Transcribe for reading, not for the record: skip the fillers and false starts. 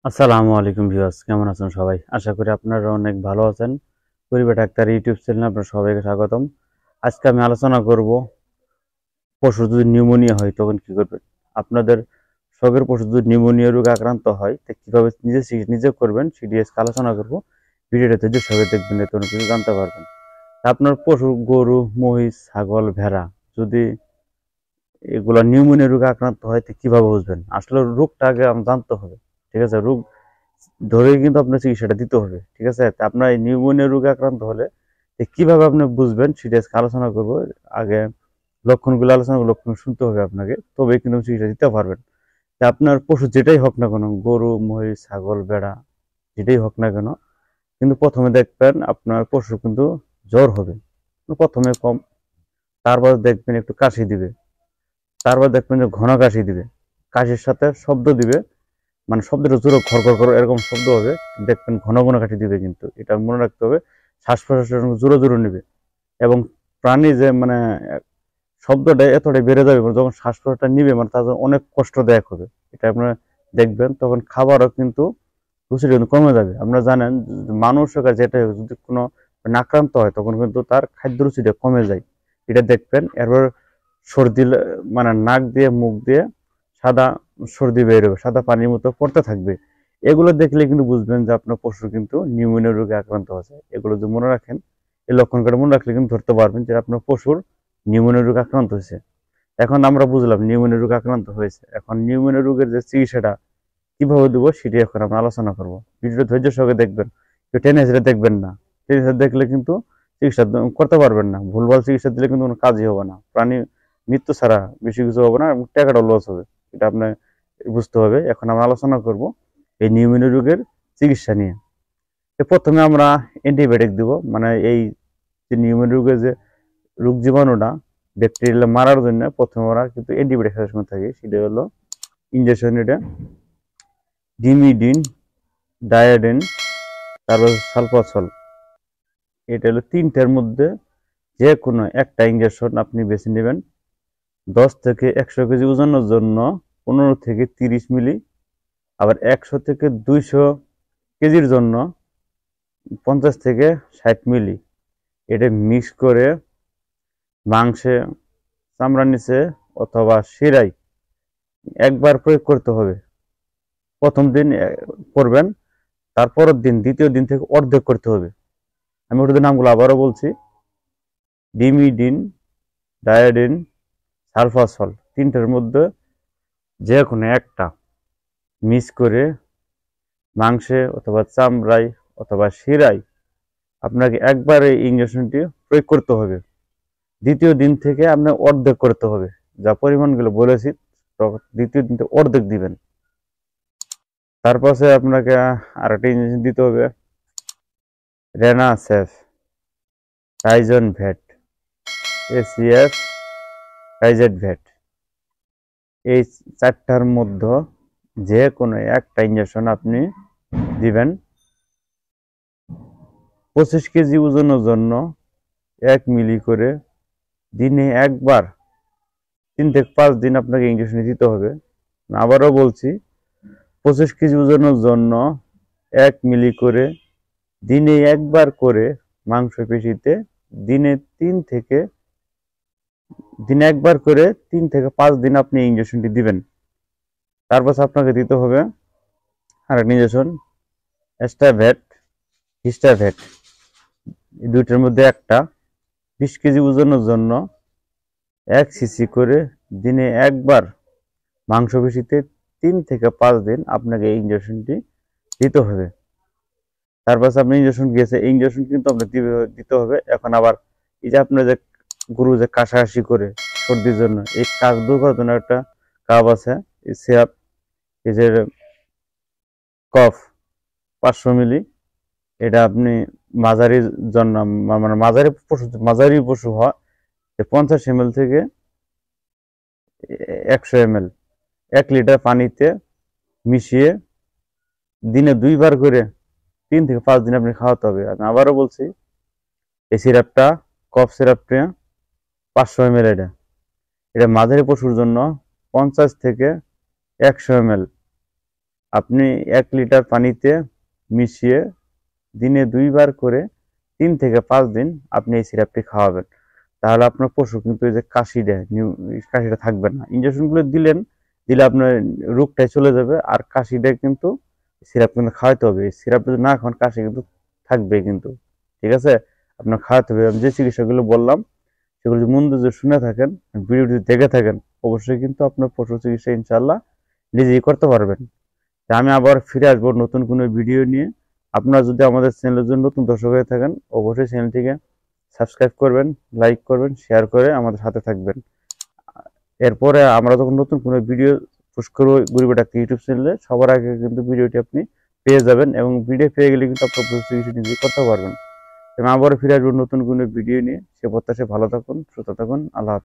আসসালামু আলাইকুম ভিউয়ার্স, কেমন আছেন সবাই? আশা করি আপনারা অনেক ভালো আছেন। পরিবার ডাক্তার ইউটিউব চ্যানেলে আপনার সবাইকে স্বাগতম। আজকে আমি আলোচনা করব পশু যদি নিউমোনিয়া হয় তখন কি করবেন। আপনাদের শখের পশু যদি নিউমোনিয়া রোগে আক্রান্ত হয় তো কিভাবে নিজে করবেন সেটি আজকে আলোচনা করব। ভিডিওটা ধৈর্য সহকারে দেখবেন, এতে অনেক কিছু জানতে পারবেন। আপনার পশু গরু, মহিষ, ছাগল, ভেড়া যদি এগুলা নিউমোনিয়া রোগে আক্রান্ত হয় তো কিভাবে বুঝবেন? আসলে রোগটা আগে জানতে হবে। ঠিক আছে, রোগ ধরেই কিন্তু আপনার চিকিৎসাটা দিতে হবে। ঠিক আছে, তা আপনার এই নিউমোনিয়া রোগে আক্রান্ত হলে কিভাবে আপনি বুঝবেন সেটা আজকে আলোচনা করবো। আগে লক্ষণগুলো আলোচনা করবো, লক্ষণ শুনতে হবে আপনাকে, তবে কিন্তু চিকিৎসা দিতে পারবেন। তা আপনার পশু যেটাই হোক না কেন, গরু, মহিষ, ছাগল, ভেড়া, যেটাই হোক না কেন, কিন্তু প্রথমে দেখবেন আপনার পশু কিন্তু জ্বর হবে। প্রথমে কম, তারপর দেখবেন একটু কাশি দিবে, তারপর দেখবেন যে ঘন কাশি দিবে, কাশির সাথে শব্দ দিবে, মানে শব্দটা জোরে খর খর খর এরকম শব্দ হবে। দেখবেন ঘন ঘন কাশি দিবে, কিন্তু এটা মনে রাখতে হবে। শ্বাস প্রশ্বাসের জোরে জোরে নেবে, এবং প্রাণী যে মানে শব্দটা এতটাই বেড়ে যাবে, যখন শ্বাস প্রশ্বাসটা নিবে মানে তার অনেক কষ্টদায়ক হবে। এটা আপনারা দেখবেন, তখন খাবারও কিন্তু রুচিটা কিন্তু কমে যাবে। আপনারা জানেন মানুষের কাছে যেটা যদি কোনো আক্রান্ত হয় তখন কিন্তু তার খাদ্য রুচিটা কমে যায়। এটা দেখবেন। এরপর সর্দি মানে নাক দিয়ে মুখ দিয়ে সাদা সর্দি বের হবে, সাদা পানির মতো পড়তে থাকবে। এগুলো দেখলে কিন্তু বুঝবেন যে আপনার পশু কিন্তু নিউমোনিয়া রোগে আক্রান্ত হয়েছে। এগুলো যদি মনে রাখেন, এই লক্ষণগুলো মনে রাখলে কিন্তু ধরতে পারবেন যে আপনার পশুর নিউমোনিয়া রোগে আক্রান্ত হয়েছে। এখন আমরা বুঝলাম নিউমোনিয়া রোগে আক্রান্ত হয়েছে, এখন নিউমোনিয়া রোগের যে চিকিৎসাটা কিভাবে দেবো সেটি এখন আমরা আলোচনা করবো। ভিডিওটা ধৈর্য সহকারে দেখবেন, টেনে হেসে দেখবেন না। টেনে হেসে দেখলে কিন্তু চিকিৎসা করতে পারবেন না। ভুলভাল চিকিৎসা দিলে কিন্তু কোনো কাজই হবে না, প্রাণী মৃত্যু ছাড়া বেশি কিছু হবে না, এবং টাকাটা লস হবে। এটা আপনার বুঝতে হবে। এখন আমরা আলোচনা করব এই নিউমোনিয়া রোগের চিকিৎসা নিয়ে। প্রথমে আমরা অ্যান্টিবায়োটিক দিব, মানে এই যে নিউমোনিয়া রোগের যে রোগ জীবাণুটা ব্যাকটেরিয়া মারার জন্য প্রথমে আমরা কিন্তু অ্যান্টিবায়োটিক খাওয়ার সময় থাকি, সেটা হলো ইঞ্জেকশন। এটা ডিমিডিন, ডায়াডিন, তারপর সালফাসল। এটা হলো তিনটার মধ্যে যে কোনো একটা ইঞ্জেকশন আপনি বেছে নেবেন। 10 থেকে 100 কেজি ওজনের জন্য 15 থেকে 30 মিলি, আবার 100 থেকে 200 কেজির জন্য 50 থেকে 60 মিলি। এটা মিক্স করে মাংসে, চামড়ার নিচে অথবা শিরায় একবার প্রয়োগ করতে হবে। প্রথম দিন করবেন, তারপরের দিন দ্বিতীয় দিন থেকে অর্ধেক করতে হবে। আমি ওটাদের নামগুলো আবারও বলছি: ডিমিডিন, ডায়োডিন, সালফাসল। তিনটার মধ্যে যে কোনো একটা মিক্স করে মাংসে অথবা চামড়ায় অথবা শিরায় আপনাকে একবার এই ইঞ্জেকশনটি প্রয়োগ করতে হবে। দ্বিতীয় দিন থেকে আপনার অর্ধেক করতে হবে, যা পরিমাণগুলো বলেছি দ্বিতীয় দিন থেকে অর্ধেক দিবেন। তারপরে আপনাকে আরেকটা ইঞ্জেকশন দিতে হবে, রেনাসেফ, টাইজন ভেট, এসিএফ, টাইজেট ভেট। এই চারটার মধ্যে যে কোনো একটা ইঞ্জেকশন আপনি দিবেন। 25 কেজি ওজনের জন্য 1 মিলি করে দিনে একবার 3 থেকে 5 দিন আপনাকে ইঞ্জেকশন দিতে হবে। আবারও বলছি, 25 কেজি ওজনের জন্য 1 মিলি করে দিনে একবার করে মাংসপেশিতে দিনে 3 থেকে 5 দিন আপনি ইঞ্জেকশনটি দিবেন। তারপর আপনাকে দিতে হবে আরেকটা ইঞ্জেকশন, এস্টাভেট, হিস্টাভেট। এই দুইটার মধ্যে একটা 20 কেজি ওজনের জন্য 1 সিসি করে দিনে একবার মাংসপেশিতে 3 থেকে 5 দিন আপনাকে এই ইঞ্জেকশনটি দিতে হবে। তারপর আপনি ইঞ্জেকশন গিয়েছে, এই ইঞ্জেকশন কিন্তু আপনার দিতে হবে। এখন আবার এই যে আপনার যে গরু যে কাশাকাশি করে সর্দির জন্য, এই কাশ দূর করার জন্য একটা কাপ আছে, এই সিরাপ, এই যে কফ 500 মিলি। এটা আপনি মাঝারির জন্য, মানে মাঝারি পশু হয় 50 ml থেকে 100 ml 1 লিটার পানিতে মিশিয়ে দিনে 2বার করে 3 থেকে 5 দিন আপনি খাওয়াতে হবে। আমি আবারও বলছি, এই সিরাপটা, কফ সিরাপটা 500 ml। এটা মাঝারি পশুর জন্য 50 থেকে 100 ml আপনি 1 লিটার পানিতে মিশিয়ে দিনে 2 বার করে 3 থেকে 5 দিন আপনি এই সিরাপটি খাওয়াবেন। তাহলে আপনার পশু কিন্তু এই যে কাশিটা থাকবে না। ইনজেকশনগুলো দিলে আপনার রোগটাই চলে যাবে, আর কাশিটা কিন্তু সিরাপ কিন্তু খাওয়াতে হবে। সিরাপ যদি না খান কাশি কিন্তু থাকবে কিন্তু, ঠিক আছে? আপনার খাওয়াতে হবে। আমি যে চিকিৎসাগুলো বললাম সেগুলো যদি মন দিয়ে শুনে থাকেন, ভিডিও যদি দেখে থাকেন, অবশ্যই কিন্তু আপনার পশু চিকিৎসা ইনশাল্লাহ নিজেই করতে পারবেন। আমি আবার ফিরে আসবো নতুন কোনো ভিডিও নিয়ে। আপনারা যদি আমাদের চ্যানেলের জন্য নতুন দর্শক হয়ে থাকেন, অবশ্যই চ্যানেলটিকে সাবস্ক্রাইব করবেন, লাইক করবেন, শেয়ার করে আমাদের সাথে থাকবেন। এরপরে আমরা যখন নতুন কোনো ভিডিও পোস্ট করবো গরিব ডাক্তার ইউটিউব চ্যানেলে, সবার আগে কিন্তু ভিডিওটি আপনি পেয়ে যাবেন, এবং ভিডিও পেয়ে গেলে কিন্তু আপনার চিকিৎসা নিজে করতে পারবেন। আমি আবারও ফিরে আসবো নতুন কোনো ভিডিও নিয়ে। সে প্রত্যাশায় ভালো থাকুন, সুস্থ থাকুন। আল্লাহ হাফেজ।